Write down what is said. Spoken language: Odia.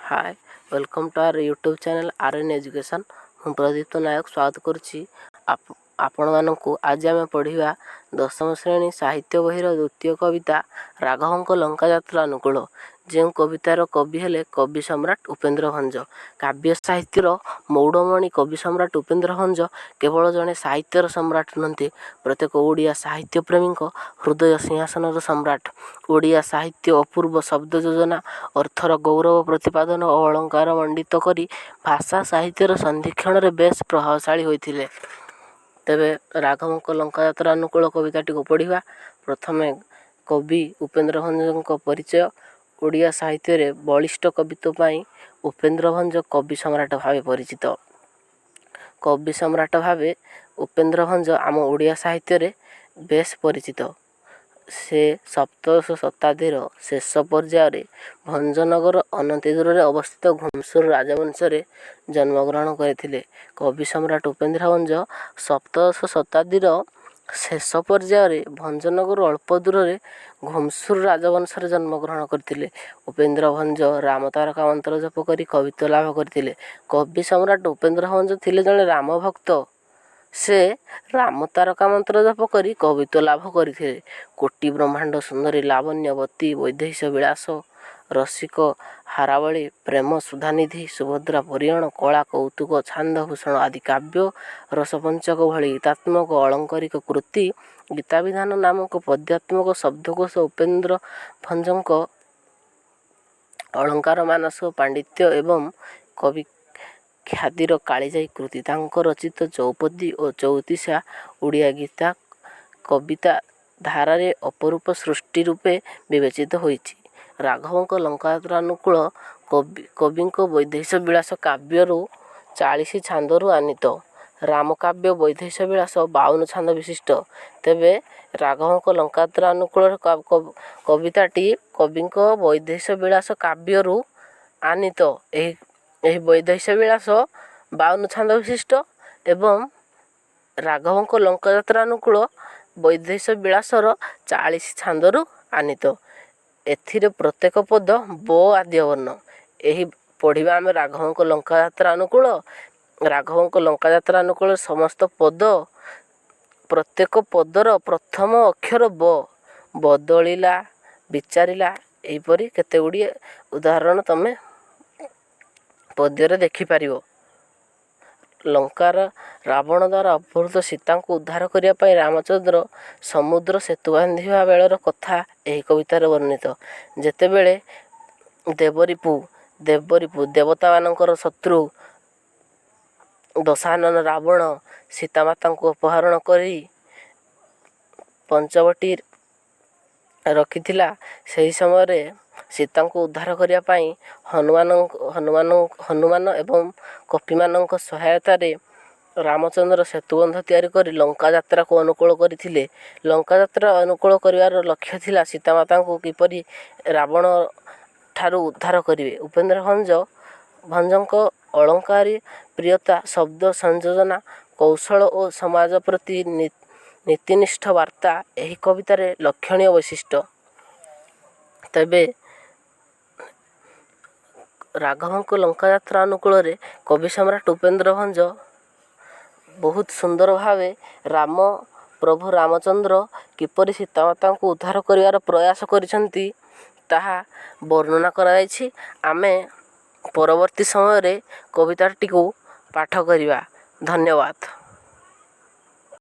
Hi welcome to our YouTube channel RN education. ମୁଁ ପ୍ରଦୀପ୍ତ ନାୟକ ସ୍ୱାଗତ କରୁଛି ଆପଣମାନଙ୍କୁ। ଆଜି ଆମେ ପଢ଼ିବା ଦଶମ ଶ୍ରେଣୀ ସାହିତ୍ୟ ବହିର ଦ୍ୱିତୀୟ କବିତା ରାଘବଙ୍କ ଲଙ୍କାଯାତ୍ରା ଅନୁକୂଳ। ଯେଉଁ କବିତାର କବି ହେଲେ କବି ସମ୍ରାଟ ଉପେନ୍ଦ୍ର ଭଞ୍ଜ। କାବ୍ୟ ସାହିତ୍ୟର ମୌଡ଼ମଣି କବି ସମ୍ରାଟ ଉପେନ୍ଦ୍ର ଭଞ୍ଜ କେବଳ ଜଣେ ସାହିତ୍ୟର ସମ୍ରାଟ ନୁହନ୍ତି, ପ୍ରତ୍ୟେକ ଓଡ଼ିଆ ସାହିତ୍ୟ ପ୍ରେମୀଙ୍କ ହୃଦୟ ସିଂହାସନର ସମ୍ରାଟ। ଓଡ଼ିଆ ସାହିତ୍ୟ ଅପୂର୍ବ ଶବ୍ଦ ଯୋଜନା, ଅର୍ଥର ଗୌରବ ପ୍ରତିପାଦନ ଓ ଅଳଙ୍କାର ମଣ୍ଡିତ କରି ଭାଷା ସାହିତ୍ୟର ସନ୍ଧିକ୍ଷଣରେ ବେଶ୍ ପ୍ରଭାବଶାଳୀ ହୋଇଥିଲେ। ତେବେ ରାଘବଙ୍କ ଲଙ୍କାଯାତ୍ରା ଅନୁକୂଳ କବିତାଟିକୁ ପଢ଼ିବା। ପ୍ରଥମେ କବି ଉପେନ୍ଦ୍ର ଭଞ୍ଜଙ୍କ ପରିଚୟ। ଓଡ଼ିଆ ସାହିତ୍ୟରେ ବଳିଷ୍ଠ କବିତ୍ୱ ପାଇଁ ଉପେନ୍ଦ୍ର ଭଞ୍ଜ କବି ସମ୍ରାଟ ଭାବେ ପରିଚିତ। କବି ସମ୍ରାଟ ଭାବେ ଉପେନ୍ଦ୍ର ଭଞ୍ଜ ଆମ ଓଡ଼ିଆ ସାହିତ୍ୟରେ ବେଶ୍ ପରିଚିତ। ସେ ସପ୍ତଦଶ ଶତାବ୍ଦୀର ଶେଷ ପର୍ଯ୍ୟାୟରେ ଭଞ୍ଜନଗର ଅନତି ଦୂରରେ ଅବସ୍ଥିତ ଘୁମସୁର ରାଜବଂଶରେ ଜନ୍ମଗ୍ରହଣ କରିଥିଲେ। କବି ସମ୍ରାଟ ଉପେନ୍ଦ୍ର ଭଞ୍ଜ ସପ୍ତଦଶ ଶତାବ୍ଦୀର ଶେଷ ପର୍ଯ୍ୟାୟରେ ଭଞ୍ଜନଗରରୁ ଅଳ୍ପ ଦୂରରେ ଘୁମସୁର ରାଜବଂଶରେ ଜନ୍ମଗ୍ରହଣ କରିଥିଲେ। ଉପେନ୍ଦ୍ର ଭଞ୍ଜ ରାମ ତାରକା ମନ୍ତ୍ର ଜପ କରି କବିତ୍ୱ ଲାଭ କରିଥିଲେ। କବି ସମ୍ରାଟ ଉପେନ୍ଦ୍ର ଭଞ୍ଜ ଥିଲେ ଜଣେ ରାମ ଭକ୍ତ। ସେ ରାମ ତାରକା ମନ୍ତ୍ର ଜପ କରି କବିତ୍ୱ ଲାଭ କରିଥିଲେ। କୋଟି ବ୍ରହ୍ମାଣ୍ଡ ସୁନ୍ଦରୀ, ଲାବଣ୍ୟବତୀ, ବୈଦେହୀଶ ବିଳାସ, ରସିକ ହାରାବଳୀ, ପ୍ରେମ ସୁଧାନିଧି, ସୁଭଦ୍ରା ପରିଅଣ, କଳା କୌତୁକ, ଛାନ୍ଦଭୂଷଣ ଆଦି କାବ୍ୟ ରସପଞ୍ଚକ ଭଳି ଗୀତାତ୍ମକ ଅଳଙ୍କରିକ କୃତି, ଗୀତାବିଧାନ ନାମକ ପଦ୍ୟାତ୍ମକ ଶବ୍ଦକୋଷ, ଉପେନ୍ଦ୍ର ଭଞ୍ଜଙ୍କ ଅଳଙ୍କାର ମାନସ ପାଣ୍ଡିତ୍ୟ ଏବଂ କବି ଖ୍ୟାତିର କାଳିଜାଇ କୃତି, ତାଙ୍କ ରଚିତ ଚୌପଦୀ ଓ ଚଉତିଶା ଓଡ଼ିଆ ଗୀତା କବିତା ଧାରାରେ ଅପରୂପ ସୃଷ୍ଟି ରୂପେ ବିବେଚିତ ହୋଇଛି। ରାଘବଙ୍କ ଲଙ୍କାଯାତ୍ରା ଅନୁକୂଳ କବିଙ୍କ ବୈଦେହୀଶ ବିଳାସ କାବ୍ୟରୁ 40 ଛାନ୍ଦରୁ ଆନୀତ। ରାମକାବ୍ୟ ବୈଦେହୀଶ ବିଳାସ 52 ଛାନ୍ଦ ବିଶିଷ୍ଟ। ତେବେ ରାଘବଙ୍କ ଲଙ୍କାଯାତ୍ରା ଅନୁକୂଳ କବିତାଟି କବିଙ୍କ ବୈଦେହୀଶ ବିଳାସ କାବ୍ୟରୁ ଆନୀତ। ଏହି ବୈଦେହୀଶ ବିଳାସ 52 ଛାନ୍ଦ ବିଶିଷ୍ଟ ଏବଂ ରାଘବଙ୍କ ଲଙ୍କାଯାତ୍ରା ଅନୁକୂଳ ବୈଦେହୀଶ ବିଳାସର 40 ଛାନ୍ଦରୁ ଆନୀତ। ଏଥିରେ ପ୍ରତ୍ୟେକ ପଦ ବ ଆଦ୍ୟ ବର୍ଣ୍ଣ। ଏହି ପଢ଼ିବା ଆମେ ରାଘବଙ୍କ ଲଙ୍କାଯାତ୍ରା ଅନୁକୂଳ। ରାଘବଙ୍କ ଲଙ୍କାଯାତ୍ରା ଅନୁକୂଳ ସମସ୍ତ ପଦ, ପ୍ରତ୍ୟେକ ପଦର ପ୍ରଥମ ଅକ୍ଷର ବ, ବଦଳିଲା, ବିଚାରିଲା, ଏହିପରି କେତେ ଗୁଡ଼ିଏ ଉଦାହରଣ ତମେ ପଦ୍ୟରେ ଦେଖିପାରିବ। ଲଙ୍କାର ରାବଣ ଦ୍ୱାରା ଅପହୃତ ସୀତାଙ୍କୁ ଉଦ୍ଧାର କରିବା ପାଇଁ ରାମଚନ୍ଦ୍ର ସମୁଦ୍ର ସେତୁ ବାନ୍ଧିବା ବେଳର କଥା ଏହି କବିତାରେ ବର୍ଣ୍ଣିତ। ଯେତେବେଳେ ଦେବରିପୁ ଦେବତାମାନଙ୍କର ଶତ୍ରୁ ଦଶାନନ ରାବଣ ସୀତାମାତାଙ୍କୁ ଅପହରଣ କରି ପଞ୍ଚବଟୀ ରଖିଥିଲା, ସେହି ସମୟରେ ସୀତାଙ୍କୁ ଉଦ୍ଧାର କରିବା ପାଇଁ ହନୁମାନ ଏବଂ କପିମାନଙ୍କ ସହାୟତାରେ ରାମଚନ୍ଦ୍ର ସେତୁବନ୍ଧ ତିଆରି କରି ଲଙ୍କାଯାତ୍ରାକୁ ଅନୁକୂଳ କରିଥିଲେ। ଲଙ୍କାଯାତ୍ରା ଅନୁକୂଳ କରିବାର ଲକ୍ଷ୍ୟ ଥିଲା ସୀତାମାତାଙ୍କୁ କିପରି ରାବଣ ଠାରୁ ଉଦ୍ଧାର କରିବେ। ଉପେନ୍ଦ୍ର ଭଞ୍ଜଙ୍କ ଅଳଙ୍କାରୀ ପ୍ରିୟତା, ଶବ୍ଦ ସଂଯୋଜନା କୌଶଳ ଓ ସମାଜ ପ୍ରତି ନୀତିନିଷ୍ଠ ବାର୍ତ୍ତା ଏହି କବିତାରେ ଲକ୍ଷଣୀୟ ବୈଶିଷ୍ଟ୍ୟ। ତେବେ ରାଘବଙ୍କ ଲଙ୍କାଯାତ୍ରା ଅନୁକୂଳରେ କବି ସମ୍ରାଟ ଉପେନ୍ଦ୍ର ଭଞ୍ଜ ବହୁତ ସୁନ୍ଦର ଭାବେ ପ୍ରଭୁ ରାମଚନ୍ଦ୍ର କିପରି ସୀତାମାତାଙ୍କୁ ଉଦ୍ଧାର କରିବାର ପ୍ରୟାସ କରିଛନ୍ତି ତାହା ବର୍ଣ୍ଣନା କରାଯାଇଛି। ଆମେ ପରବର୍ତ୍ତୀ ସମୟରେ କବିତାଟିକୁ ପାଠ କରିବା। ଧନ୍ୟବାଦ।